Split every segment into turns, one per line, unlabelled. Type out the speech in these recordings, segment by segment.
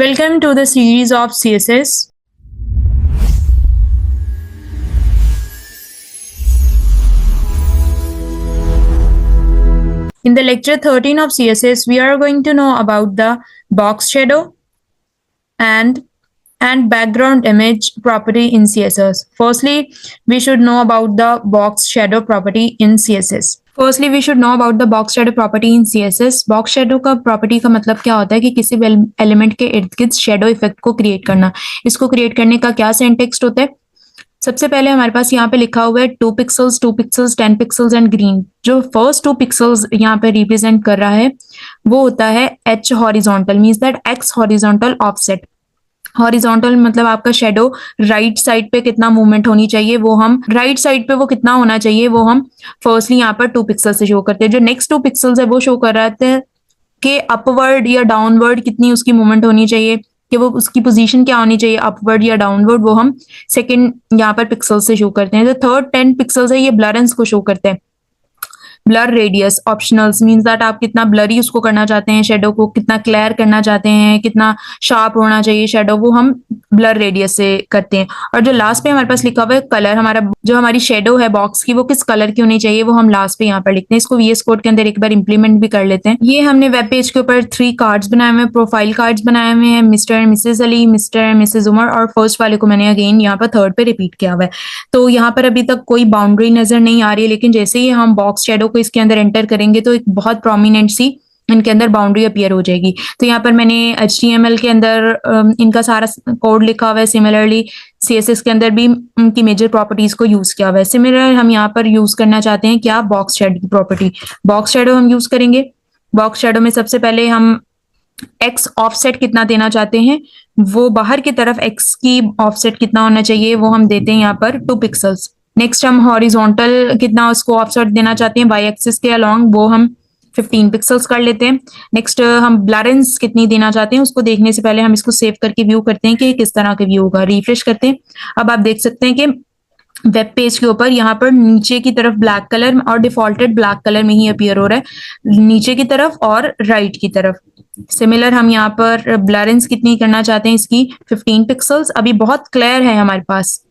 Welcome to the series of CSS. In the lecture 13 of CSS, we are going to know about the box shadow and background image property in CSS. Firstly, we should know about the box shadow property in CSS. Firstly we should know about the box shadow property in CSS. Box shadow का property का मतलब क्या होता है कि किसी भी element के इर्द गिर्द शेडो इफेक्ट को क्रिएट करना. इसको क्रिएट करने का क्या सिंटेक्स होता है? सबसे पहले हमारे पास यहाँ पे लिखा हुआ है 2 pixels, 2 pixels, 10 pixels and green. जो फर्स्ट 2 पिक्सल्स यहाँ पे रिप्रेजेंट कर रहा है वो होता है H horizontal, means that x horizontal offset. Horizontal मतलब आपका शेडो राइट साइड पे कितना मूवमेंट होनी चाहिए वो हम राइट साइड पे वो कितना होना चाहिए वो हम फर्स्टली यहाँ पर 2 पिक्सल से शो करते हैं. जो नेक्स्ट 2 पिक्सल्स है वो शो कर रहा है कि अपवर्ड या डाउनवर्ड कितनी उसकी मूवमेंट होनी चाहिए, कि वो उसकी पोजीशन क्या होनी चाहिए, अपवर्ड या डाउनवर्ड, वो हम सेकंड यहाँ पर पिक्सल से शो करते हैं. जो थर्ड 10 पिक्सल्स है ये ब्लरेंस को शो करते हैं. Blur radius optionals means that आप कितना ब्लरी उसको करना चाहते हैं, शेडो को कितना क्लियर करना चाहते हैं, कितना शार्प होना चाहिए शेडो, वो हम ब्लर रेडियस से करते हैं. और जो लास्ट पे हमारे पास लिखा हुआ है कलर, हमारा जो हमारी शेडो है बॉक्स की वो किस कलर की होनी चाहिए वो हम लास्ट पे यहाँ पर लिखते हैं. इसको VS कोड के अंदर एक बार इंप्लीमेंट भी कर लेते हैं. ये हमने वेब पेज के ऊपर 3 कार्ड्स बनाए हुए हैं, प्रोफाइल कार्ड्स बनाए हुए हैं, mister and missus Ali, mister and missus Umar, और फर्स्ट वाले को मैंने अगेन यहाँ पर थर्ड पे रिपीट किया हुआ है. तो यहाँ पर अभी तक कोई बाउंड्री नजर नहीं आ रही है, लेकिन जैसे ही हम बॉक्स शेडो को इसके अंदर एंटर करेंगे तो एक बहुत प्रोमिनेंट सी इनके अंदर बाउंड्री अपीयर हो जाएगी. तो यहाँ पर मैंने HTML के अंदर इनका सारा कोड लिखा हुआ है. सिमिलरली CSS के अंदर भी उनकी मेजर प्रॉपर्टीज को यूज किया हुआ है. सिमिलर हम यहाँ पर यूज करना चाहते हैं क्या, बॉक्स शेडो की प्रॉपर्टी. बॉक्स शेडो हम यूज करेंगे. बॉक्स शेडो में सबसे पहले हम एक्स ऑफसेट कितना देना चाहते हैं, वो बाहर की तरफ एक्स की ऑफसेट कितना होना चाहिए वो हम देते हैं यहाँ पर 2 पिक्सल्स. नेक्स्ट हम हॉरिजॉन्टल कितना उसको ऑफसेट देना चाहते हैं वाई एक्सिस के अलोंग, वो हम 15 पिक्सल्स कर लेते हैं. नेक्स्ट हम ब्लरेंस कितनी देना चाहते हैं उसको देखने से पहले हम इसको सेव करके व्यू करते हैं कि किस तरह का व्यू होगा. रिफ्रेश करते हैं. अब आप देख सकते हैं कि वेब पेज के ऊपर यहाँ पर नीचे की तरफ ब्लैक कलर और डिफॉल्टेड ब्लैक कलर में ही अपीयर हो रहा है, नीचे की तरफ और राइट की तरफ. सिमिलर हम यहाँ पर ब्लरेंस कितनी करना चाहते हैं इसकी 15 पिक्सल्स. अभी बहुत क्लियर है हमारे पास.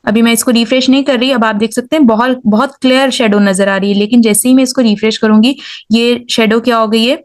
अभी मैं इसको रिफ्रेश नहीं कर रही. अब आप देख सकते हैं बहुत बहुत क्लियर शेडो नजर आ रही है, लेकिन जैसे ही मैं इसको रिफ्रेश करूंगी ये शेडो क्या हो गई है,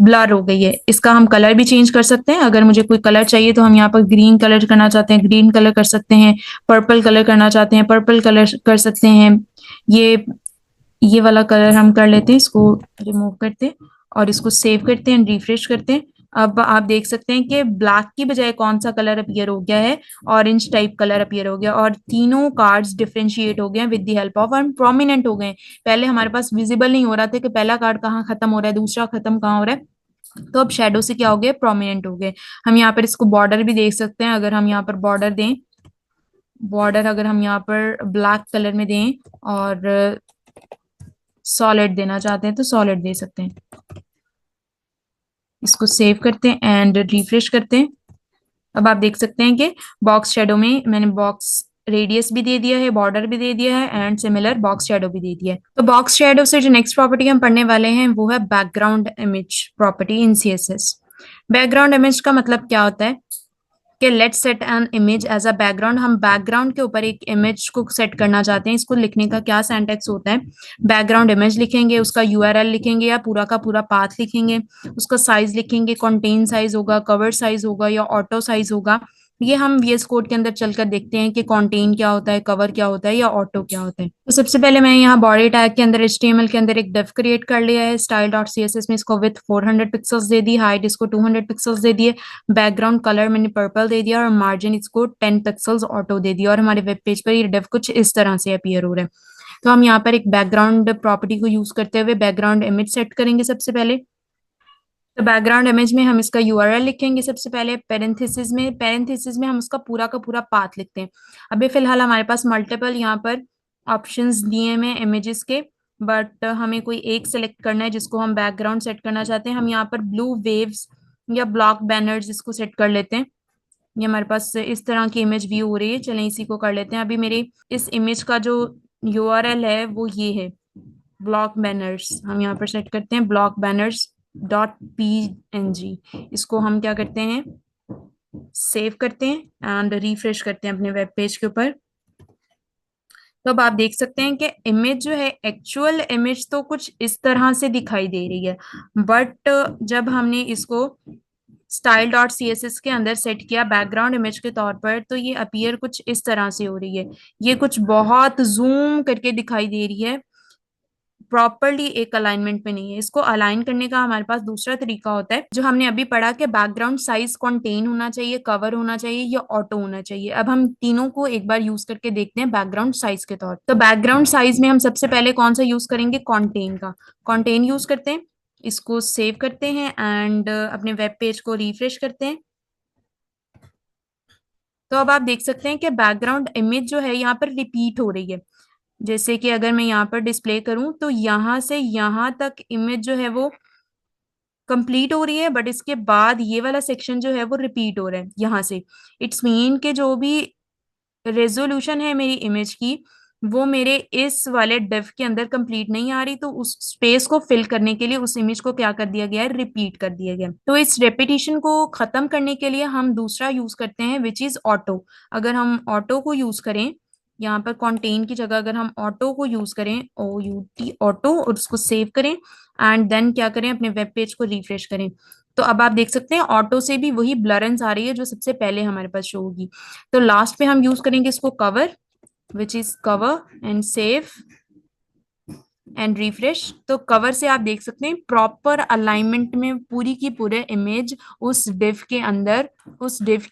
ब्लर हो गई है. इसका हम कलर भी चेंज कर सकते हैं. अगर मुझे कोई कलर चाहिए तो हम यहाँ पर ग्रीन कलर करना चाहते हैं, ग्रीन कलर कर सकते हैं. पर्पल कलर करना चाहते हैं, पर्पल कलर कर सकते हैं. ये वाला कलर हम कर लेते हैं. इसको रिमूव करते हैं और इसको सेव करते हैं, रिफ्रेश करते हैं. अब आप देख सकते हैं कि ब्लैक की बजाय कौन सा कलर अपीयर हो गया है, ऑरेंज टाइप कलर अपीयर हो गया, और तीनों कार्ड्स डिफरेंशिएट हो गए विद द हेल्प ऑफ और प्रोमिनेंट हो गए. पहले हमारे पास विजिबल नहीं हो रहा था कि पहला कार्ड कहाँ खत्म हो रहा है, दूसरा खत्म कहाँ हो रहा है. तो अब शेडो से क्या हो गया, प्रोमिनेंट हो गए. हम यहाँ पर इसको बॉर्डर भी देख सकते हैं. अगर हम यहाँ पर बॉर्डर दें, बॉर्डर अगर हम यहाँ पर ब्लैक कलर में दें और सॉलिड देना चाहते हैं तो सॉलिड दे सकते हैं. इसको सेव करते हैं एंड रिफ्रेश करते हैं. अब आप देख सकते हैं कि बॉक्स शेडो में मैंने बॉक्स रेडियस भी दे दिया है, बॉर्डर भी दे दिया है एंड सिमिलर बॉक्स शेडो भी दे दिया है. तो बॉक्स शेडो से जो नेक्स्ट प्रॉपर्टी हम पढ़ने वाले हैं वो है background image property in CSS. Background image का मतलब क्या होता है कि let's set an image as a background. हम बैकग्राउंड के ऊपर एक इमेज को सेट करना चाहते हैं. इसको लिखने का क्या सिंटैक्स होता है, बैकग्राउंड इमेज लिखेंगे, उसका URL लिखेंगे या पूरा का पूरा पाथ लिखेंगे, उसका साइज लिखेंगे, कंटेन साइज होगा, कवर साइज होगा या ऑटो साइज होगा. ये हम VS कोड के अंदर चलकर देखते हैं कि कंटेन क्या होता है, कवर क्या होता है या ऑटो क्या होता है. तो सबसे पहले मैं यहाँ बॉडी टैग के अंदर HTML के अंदर एक डिव क्रिएट कर लिया है. style.css में इसको with 400 pixels they the, height इसको 200 पिक्सल्स दे दिए, बैकग्राउंड कलर मैंने पर्पल दे दिया और मार्जिन इसको 10 पिक्सल्स ऑटो दे दिया. और हमारे वेब पेज पर ये डिव कुछ इस तरह से अपीयर हो रहा है. तो हम यहाँ पर एक बैकग्राउंड प्रॉपर्टी को यूज करते हुए बैकग्राउंड इमेज सेट करेंगे सबसे पहले. तो बैकग्राउंड इमेज में हम इसका URL लिखेंगे सबसे पहले पैरेंथेसिस में हम उसका पूरा का पूरा पाथ लिखते हैं. अभी फिलहाल हमारे पास मल्टीपल यहाँ पर ऑप्शंस दिए हैं इमेजेस के, बट हमें कोई एक सेलेक्ट करना है जिसको हम बैकग्राउंड सेट करना चाहते हैं. हम यहाँ पर ब्लू वेव्स या ब्लॉक बैनर्स इसको सेट कर लेते हैं. ये हमारे पास इस तरह की इमेज व्यू हो रही है. चलें इसी को कर लेते हैं. अभी मेरे इस इमेज का जो URL है वो ये है, ब्लॉक बैनर्स. हम यहाँ पर सेट करते हैं ब्लॉक बैनर्स डॉट png, इसको हम क्या करते हैं, सेव करते हैं एंड रिफ्रेश करते हैं अपने वेब पेज के ऊपर। तो अब आप देख सकते हैं कि इमेज जो है, एक्चुअल इमेज तो कुछ इस तरह से दिखाई दे रही है, बट जब हमने इसको style dot C S S के अंदर सेट किया बैकग्राउंड इमेज के तौर पर, तो ये अपीयर कुछ इस तरह से हो रही है। ये कुछ बहुत जूम करके दिखाई दे रही है, प्रॉपरली एक अलाइनमेंट में नहीं है। इसको अलाइन करने का हमारे पास दूसरा तरीका होता है, जो हमने अभी पढ़ा कि बैकग्राउंड साइज कॉन्टेन होना चाहिए, कवर होना चाहिए या ऑटो होना चाहिए। अब हम तीनों को एक बार यूज करके देखते हैं बैकग्राउंड साइज के तौर। तो बैकग्राउंड साइज में हम सबसे पहले कौन सा यूज करेंगे, कॉन्टेन का। कॉन्टेन यूज करते हैं, इसको सेव करते हैं एंड अपने वेब पेज को रिफ्रेश करते हैं। तो अब आप देख सकते हैं कि बैकग्राउंड इमेज जो है यहाँ पर रिपीट हो रही है। जैसे कि अगर मैं यहाँ पर डिस्प्ले करूं तो यहाँ से यहाँ तक इमेज जो है वो कंप्लीट हो रही है, बट इसके बाद ये वाला सेक्शन जो है वो रिपीट हो रहा है यहाँ से। इट्स मीन कि जो भी रेजोल्यूशन है मेरी इमेज की, वो मेरे इस वाले डिव के अंदर कंप्लीट नहीं आ रही, तो उस स्पेस को फिल करने के लिए उस इमेज को क्या कर दिया गया है, रिपीट कर दिया गया। तो इस रेपिटेशन को खत्म करने के लिए हम दूसरा यूज करते हैं विच इज ऑटो। अगर हम ऑटो को यूज करें, यहाँ पर कॉन्टेन की जगह अगर हम ऑटो को यूज करें, OUT ऑटो, और उसको सेव करें एंड देन क्या करें, अपने वेब पेज को रिफ्रेश करें, तो अब आप देख सकते हैं ऑटो से भी वही ब्लरेंस आ रही है जो सबसे पहले हमारे पास शो होगी। तो लास्ट पे हम यूज करेंगे इसको cover, which is cover and save and refresh. तो कवर से आप देख सकते हैं प्रॉपर अलाइनमेंट में पूरी की पूरे इमेज उस डिव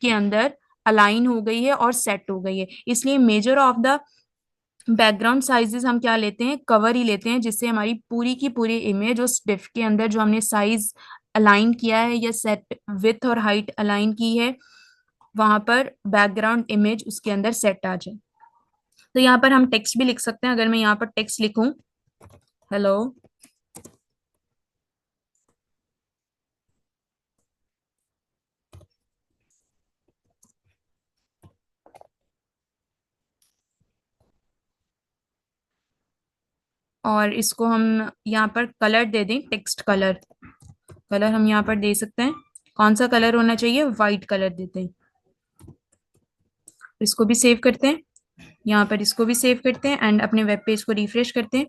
के अंदर अलाइन हो गई है और सेट हो गई है। इसलिए measure of the background sizes हम क्या लेते हैं, कवर ही लेते हैं, जिससे हमारी पूरी की पूरी इमेज उस डिव के अंदर जो हमने साइज अलाइन किया है या सेट विथ और हाइट अलाइन की है, वहां पर बैकग्राउंड इमेज उसके अंदर सेट आ जाए। तो यहाँ पर हम टेक्स्ट भी लिख सकते हैं। अगर मैं यहाँ पर टेक्स्ट लिखूं, हेलो, और इसको हम यहाँ पर कलर दे दें, टेक्स्ट कलर। कलर हम यहाँ पर दे सकते हैं, कौन सा कलर होना चाहिए, व्हाइट कलर देते हैं। इसको भी सेव करते हैं, यहाँ पर इसको भी सेव करते हैं एंड अपने वेब पेज को रिफ्रेश करते हैं।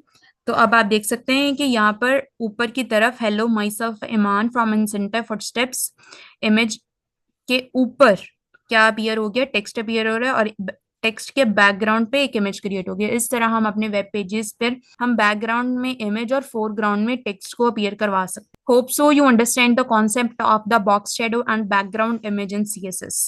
तो अब आप देख सकते हैं कि यहाँ पर ऊपर की तरफ hello my self Iman from in centre footsteps image के ऊपर क्या अपीयर हो गया, टेक्स्ट अपीयर हो रहा है, और टेक्स्ट के बैकग्राउंड पे एक इमेज क्रिएट हो गया। इस तरह हम अपने वेब पेजेस पर हम बैकग्राउंड में इमेज और फोरग्राउंड में टेक्स्ट को अपीयर करवा सकते हैं। Hope so you understand the concept of the box shadow and background image in CSS।